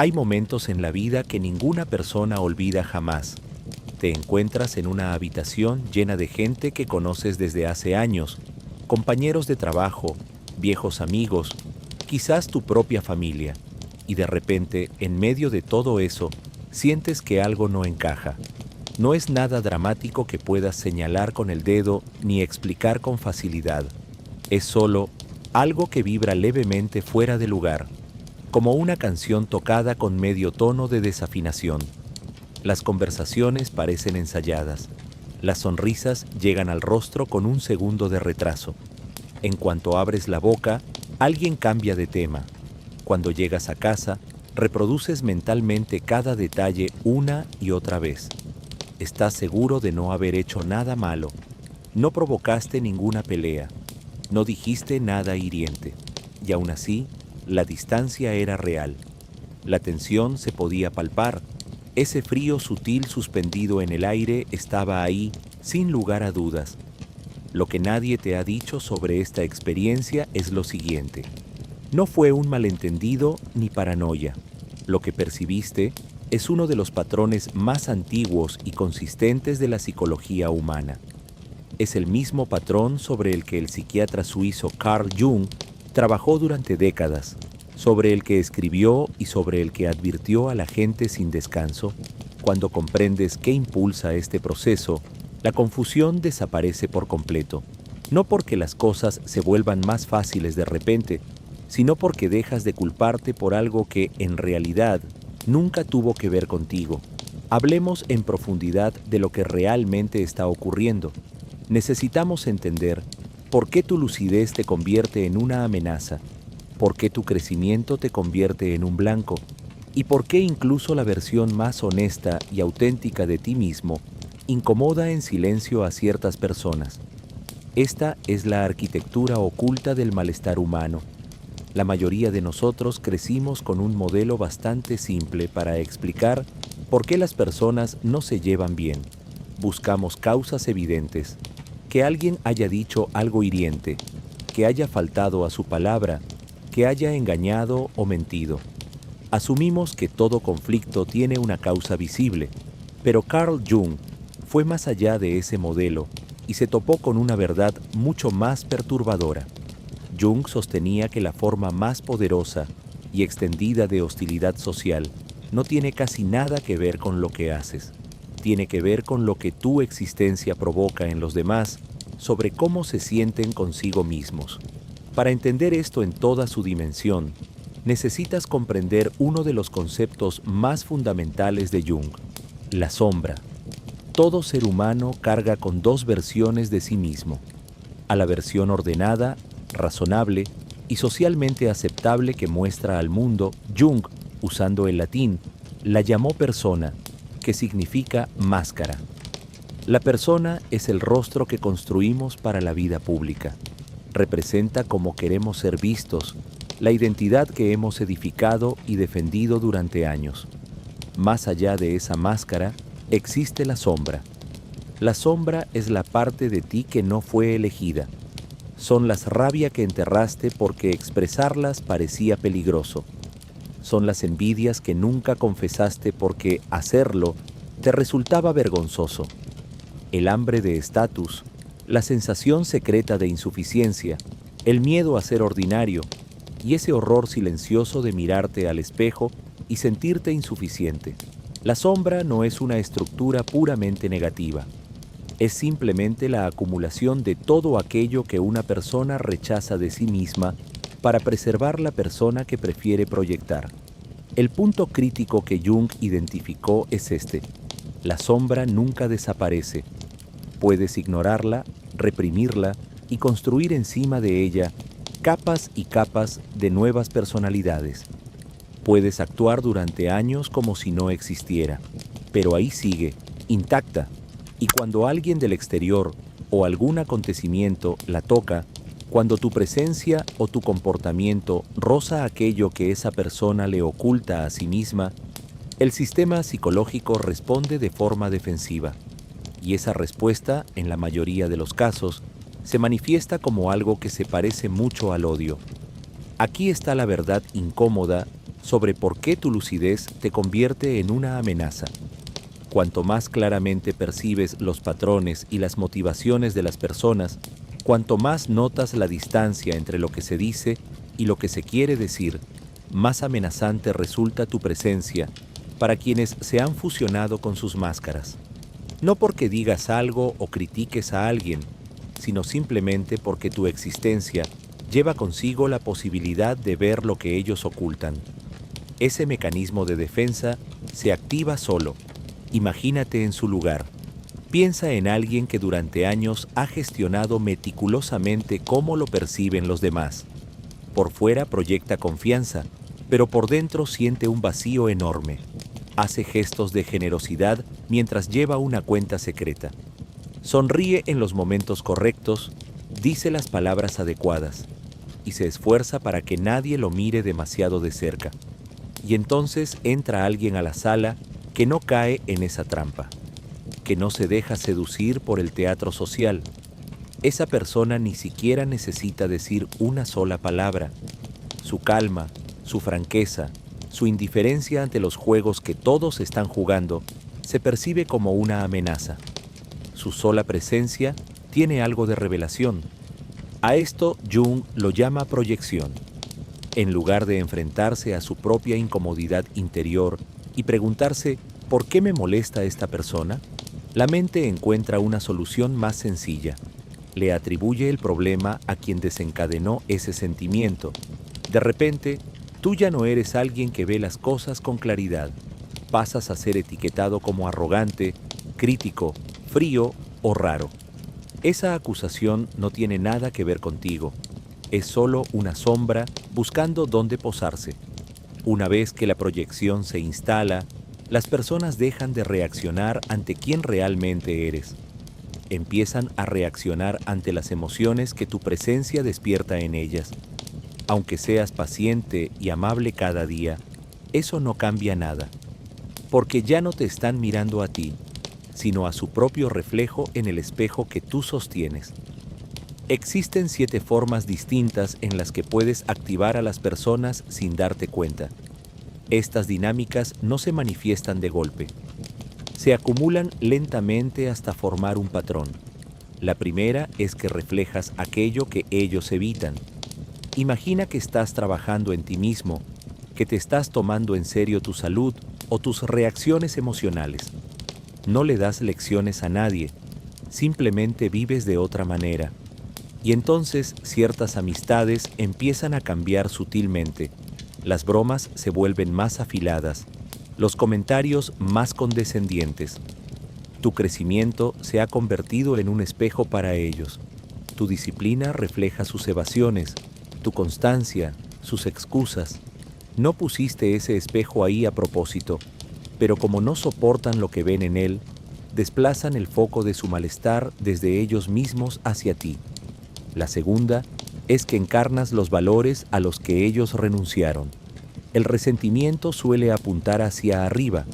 Hay momentos en la vida que ninguna persona olvida jamás. Te encuentras en una habitación llena de gente que conoces desde hace años, compañeros de trabajo, viejos amigos, quizás tu propia familia, y de repente, en medio de todo eso, sientes que algo no encaja. No es nada dramático que puedas señalar con el dedo ni explicar con facilidad. Es solo algo que vibra levemente fuera de lugar, como una canción tocada con medio tono de desafinación. Las conversaciones parecen ensayadas. Las sonrisas llegan al rostro con un segundo de retraso. En cuanto abres la boca, alguien cambia de tema. Cuando llegas a casa, reproduces mentalmente cada detalle una y otra vez. Estás seguro de no haber hecho nada malo. No provocaste ninguna pelea. No dijiste nada hiriente. Y aún así, la distancia era real. La tensión se podía palpar. Ese frío sutil suspendido en el aire estaba ahí, sin lugar a dudas. Lo que nadie te ha dicho sobre esta experiencia es lo siguiente. No fue un malentendido ni paranoia. Lo que percibiste es uno de los patrones más antiguos y consistentes de la psicología humana. Es el mismo patrón sobre el que el psiquiatra suizo Carl Jung trabajó durante décadas, sobre el que escribió y sobre el que advirtió a la gente sin descanso. Cuando comprendes qué impulsa este proceso, la confusión desaparece por completo. No porque las cosas se vuelvan más fáciles de repente, sino porque dejas de culparte por algo que, en realidad, nunca tuvo que ver contigo. Hablemos en profundidad de lo que realmente está ocurriendo. Necesitamos entender por qué tu lucidez te convierte en una amenaza, por qué tu crecimiento te convierte en un blanco y por qué incluso la versión más honesta y auténtica de ti mismo incomoda en silencio a ciertas personas. Esta es la arquitectura oculta del malestar humano. La mayoría de nosotros crecimos con un modelo bastante simple para explicar por qué las personas no se llevan bien. Buscamos causas evidentes. Que alguien haya dicho algo hiriente, que haya faltado a su palabra, que haya engañado o mentido. Asumimos que todo conflicto tiene una causa visible, pero Carl Jung fue más allá de ese modelo y se topó con una verdad mucho más perturbadora. Jung sostenía que la forma más poderosa y extendida de hostilidad social no tiene casi nada que ver con lo que haces. Tiene que ver con lo que tu existencia provoca en los demás, sobre cómo se sienten consigo mismos. Para entender esto en toda su dimensión, necesitas comprender uno de los conceptos más fundamentales de Jung, la sombra. Todo ser humano carga con dos versiones de sí mismo: a la versión ordenada, razonable y socialmente aceptable que muestra al mundo. Jung, usando el latín, la llamó persona, que significa máscara. La persona es el rostro que construimos para la vida pública. Representa cómo queremos ser vistos, la identidad que hemos edificado y defendido durante años. Más allá de esa máscara, existe la sombra. La sombra es la parte de ti que no fue elegida. Son las rabias que enterraste porque expresarlas parecía peligroso. Son las envidias que nunca confesaste porque hacerlo te resultaba vergonzoso. El hambre de estatus, la sensación secreta de insuficiencia, el miedo a ser ordinario y ese horror silencioso de mirarte al espejo y sentirte insuficiente. La sombra no es una estructura puramente negativa. Es simplemente la acumulación de todo aquello que una persona rechaza de sí misma para preservar la persona que prefiere proyectar. El punto crítico que Jung identificó es este: la sombra nunca desaparece. Puedes ignorarla, reprimirla y construir encima de ella capas y capas de nuevas personalidades. Puedes actuar durante años como si no existiera, pero ahí sigue, intacta, y cuando alguien del exterior o algún acontecimiento la toca, cuando tu presencia o tu comportamiento roza aquello que esa persona le oculta a sí misma, el sistema psicológico responde de forma defensiva. Y esa respuesta, en la mayoría de los casos, se manifiesta como algo que se parece mucho al odio. Aquí está la verdad incómoda sobre por qué tu lucidez te convierte en una amenaza. Cuanto más claramente percibes los patrones y las motivaciones de las personas, cuanto más notas la distancia entre lo que se dice y lo que se quiere decir, más amenazante resulta tu presencia para quienes se han fusionado con sus máscaras. No porque digas algo o critiques a alguien, sino simplemente porque tu existencia lleva consigo la posibilidad de ver lo que ellos ocultan. Ese mecanismo de defensa se activa solo. Imagínate en su lugar. Piensa en alguien que durante años ha gestionado meticulosamente cómo lo perciben los demás. Por fuera proyecta confianza, pero por dentro siente un vacío enorme. Hace gestos de generosidad mientras lleva una cuenta secreta. Sonríe en los momentos correctos, dice las palabras adecuadas y se esfuerza para que nadie lo mire demasiado de cerca. Y entonces entra alguien a la sala que no cae en esa trampa, que no se deja seducir por el teatro social. Esa persona ni siquiera necesita decir una sola palabra. Su calma, su franqueza, su indiferencia ante los juegos que todos están jugando, se percibe como una amenaza. Su sola presencia tiene algo de revelación. A esto Jung lo llama proyección. En lugar de enfrentarse a su propia incomodidad interior y preguntarse ¿por qué me molesta esta persona?, la mente encuentra una solución más sencilla. Le atribuye el problema a quien desencadenó ese sentimiento. De repente, tú ya no eres alguien que ve las cosas con claridad. Pasas a ser etiquetado como arrogante, crítico, frío o raro. Esa acusación no tiene nada que ver contigo. Es solo una sombra buscando dónde posarse. Una vez que la proyección se instala, las personas dejan de reaccionar ante quién realmente eres. Empiezan a reaccionar ante las emociones que tu presencia despierta en ellas. Aunque seas paciente y amable cada día, eso no cambia nada, porque ya no te están mirando a ti, sino a su propio reflejo en el espejo que tú sostienes. Existen 7 formas distintas en las que puedes activar a las personas sin darte cuenta. Estas dinámicas no se manifiestan de golpe. Se acumulan lentamente hasta formar un patrón. La primera es que reflejas aquello que ellos evitan. Imagina que estás trabajando en ti mismo, que te estás tomando en serio tu salud o tus reacciones emocionales. No le das lecciones a nadie, simplemente vives de otra manera. Y entonces ciertas amistades empiezan a cambiar sutilmente. Las bromas se vuelven más afiladas, los comentarios más condescendientes. Tu crecimiento se ha convertido en un espejo para ellos. Tu disciplina refleja sus evasiones, tu constancia, sus excusas. No pusiste ese espejo ahí a propósito, pero como no soportan lo que ven en él, desplazan el foco de su malestar desde ellos mismos hacia ti. La segunda es que encarnas los valores a los que ellos renunciaron. El resentimiento suele apuntar hacia arriba.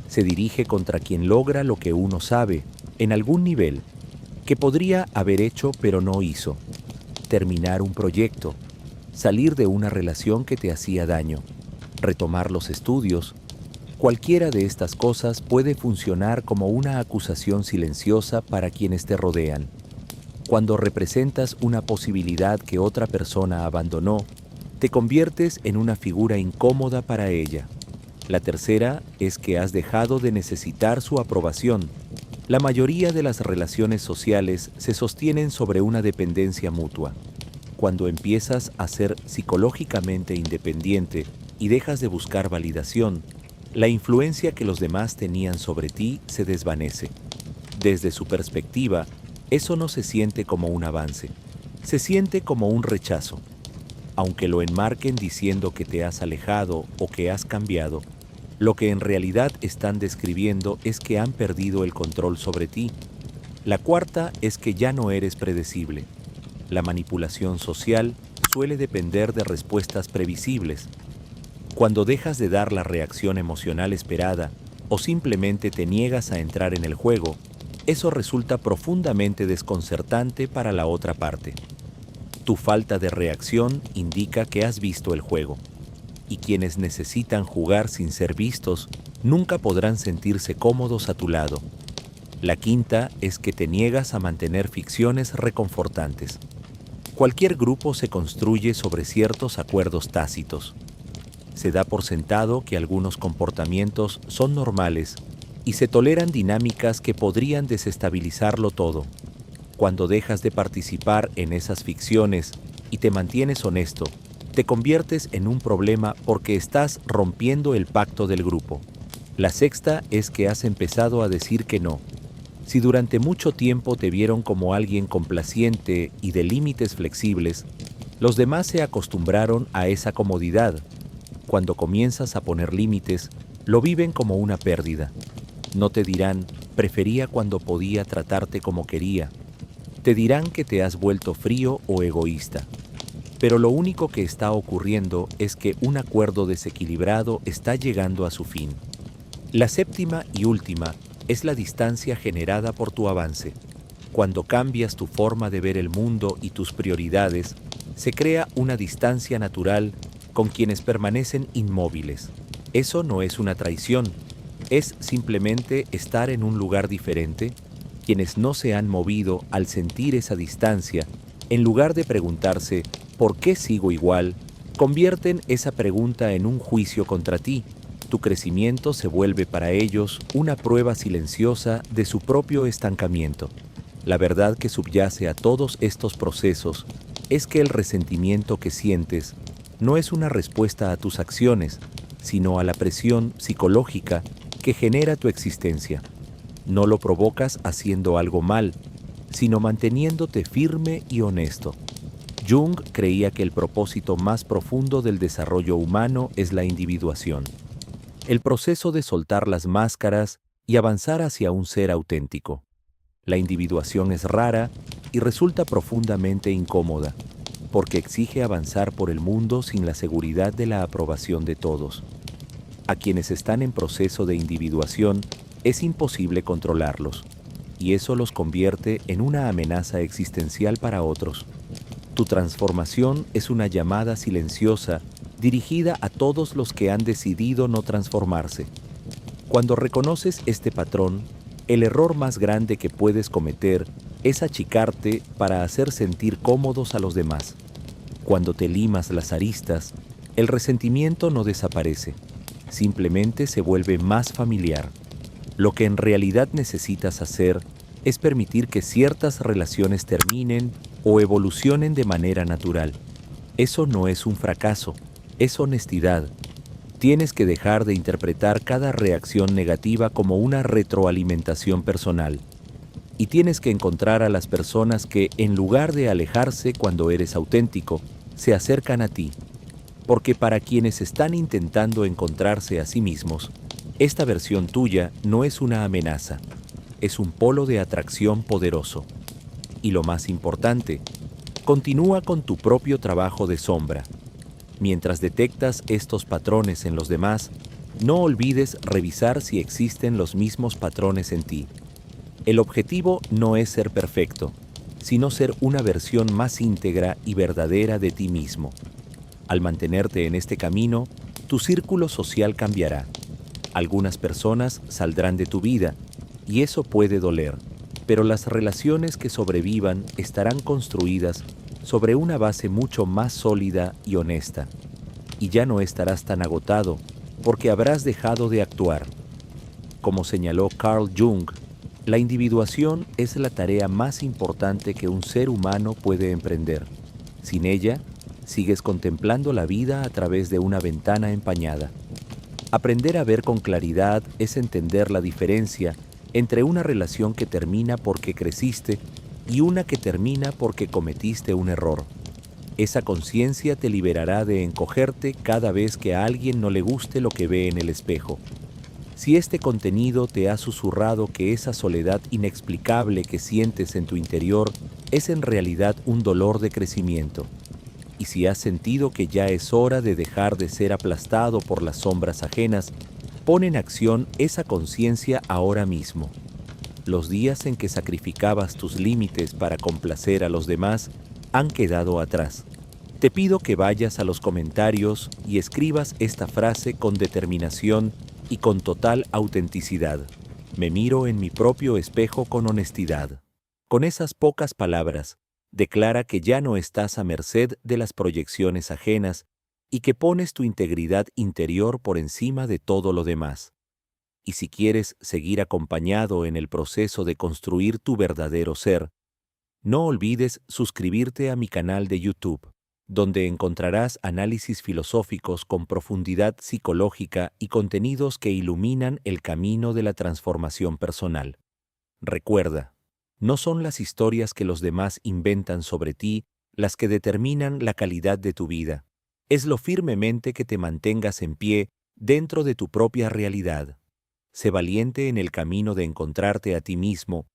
Se dirige contra quien logra lo que uno sabe, en algún nivel, que podría haber hecho pero no hizo. Terminar un proyecto, salir de una relación que te hacía daño, retomar los estudios. Cualquiera de estas cosas puede funcionar como una acusación silenciosa para quienes te rodean. Cuando representas una posibilidad que otra persona abandonó, te conviertes en una figura incómoda para ella. La tercera es que has dejado de necesitar su aprobación. La mayoría de las relaciones sociales se sostienen sobre una dependencia mutua. Cuando empiezas a ser psicológicamente independiente y dejas de buscar validación, la influencia que los demás tenían sobre ti se desvanece. Desde su perspectiva, eso no se siente como un avance, se siente como un rechazo. Aunque lo enmarquen diciendo que te has alejado o que has cambiado, lo que en realidad están describiendo es que han perdido el control sobre ti. La cuarta es que ya no eres predecible. La manipulación social suele depender de respuestas previsibles. Cuando dejas de dar la reacción emocional esperada o simplemente te niegas a entrar en el juego, eso resulta profundamente desconcertante para la otra parte. Tu falta de reacción indica que has visto el juego. y quienes necesitan jugar sin ser vistos nunca podrán sentirse cómodos a tu lado. La quinta es que te niegas a mantener ficciones reconfortantes. Cualquier grupo se construye sobre ciertos acuerdos tácitos. Se da por sentado que algunos comportamientos son normales y se toleran dinámicas que podrían desestabilizarlo todo. Cuando dejas de participar en esas ficciones y te mantienes honesto, te conviertes en un problema porque estás rompiendo el pacto del grupo. La sexta es que has empezado a decir que no. Si durante mucho tiempo te vieron como alguien complaciente y de límites flexibles, los demás se acostumbraron a esa comodidad. Cuando comienzas a poner límites, lo viven como una pérdida. No te dirán, prefería cuando podía tratarte como quería. Te dirán que te has vuelto frío o egoísta. Pero lo único que está ocurriendo es que un acuerdo desequilibrado está llegando a su fin. La séptima y última es la distancia generada por tu avance. Cuando cambias tu forma de ver el mundo y tus prioridades, se crea una distancia natural con quienes permanecen inmóviles. Eso no es una traición, es simplemente estar en un lugar diferente. Quienes no se han movido al sentir esa distancia, en lugar de preguntarse ¿por qué sigo igual?, convierten esa pregunta en un juicio contra ti. Tu crecimiento se vuelve para ellos una prueba silenciosa de su propio estancamiento. La verdad que subyace a todos estos procesos es que el resentimiento que sientes no es una respuesta a tus acciones, sino a la presión psicológica que genera tu existencia. No lo provocas haciendo algo mal, sino manteniéndote firme y honesto. Jung creía que el propósito más profundo del desarrollo humano es la individuación, el proceso de soltar las máscaras y avanzar hacia un ser auténtico. La individuación es rara y resulta profundamente incómoda, porque exige avanzar por el mundo sin la seguridad de la aprobación de todos. A quienes están en proceso de individuación es imposible controlarlos, y eso los convierte en una amenaza existencial para otros. Tu transformación es una llamada silenciosa dirigida a todos los que han decidido no transformarse. Cuando reconoces este patrón, el error más grande que puedes cometer es achicarte para hacer sentir cómodos a los demás. Cuando te limas las aristas, el resentimiento no desaparece, simplemente se vuelve más familiar. Lo que en realidad necesitas hacer es permitir que ciertas relaciones terminen o evolucionen de manera natural. Eso no es un fracaso, es honestidad. Tienes que dejar de interpretar cada reacción negativa como una retroalimentación personal. Y tienes que encontrar a las personas que, en lugar de alejarse cuando eres auténtico, se acercan a ti. Porque para quienes están intentando encontrarse a sí mismos, esta versión tuya no es una amenaza, es un polo de atracción poderoso. Y lo más importante, continúa con tu propio trabajo de sombra. Mientras detectas estos patrones en los demás, no olvides revisar si existen los mismos patrones en ti. El objetivo no es ser perfecto, sino ser una versión más íntegra y verdadera de ti mismo. Al mantenerte en este camino, tu círculo social cambiará. Algunas personas saldrán de tu vida, y eso puede doler, pero las relaciones que sobrevivan estarán construidas sobre una base mucho más sólida y honesta, y ya no estarás tan agotado porque habrás dejado de actuar. Como señaló Carl Jung, la individuación es la tarea más importante que un ser humano puede emprender. Sin ella, sigues contemplando la vida a través de una ventana empañada. Aprender a ver con claridad es entender la diferencia entre una relación que termina porque creciste y una que termina porque cometiste un error. Esa conciencia te liberará de encogerte cada vez que a alguien no le guste lo que ve en el espejo. Si este contenido te ha susurrado que esa soledad inexplicable que sientes en tu interior es en realidad un dolor de crecimiento, y si has sentido que ya es hora de dejar de ser aplastado por las sombras ajenas, pon en acción esa conciencia ahora mismo. Los días en que sacrificabas tus límites para complacer a los demás han quedado atrás. Te pido que vayas a los comentarios y escribas esta frase con determinación y con total autenticidad. Me miro en mi propio espejo con honestidad. Con esas pocas palabras, declara que ya no estás a merced de las proyecciones ajenas y que pones tu integridad interior por encima de todo lo demás. Y si quieres seguir acompañado en el proceso de construir tu verdadero ser, no olvides suscribirte a mi canal de YouTube, donde encontrarás análisis filosóficos con profundidad psicológica y contenidos que iluminan el camino de la transformación personal. Recuerda, no son las historias que los demás inventan sobre ti las que determinan la calidad de tu vida. Es lo firmemente que te mantengas en pie dentro de tu propia realidad. Sé valiente en el camino de encontrarte a ti mismo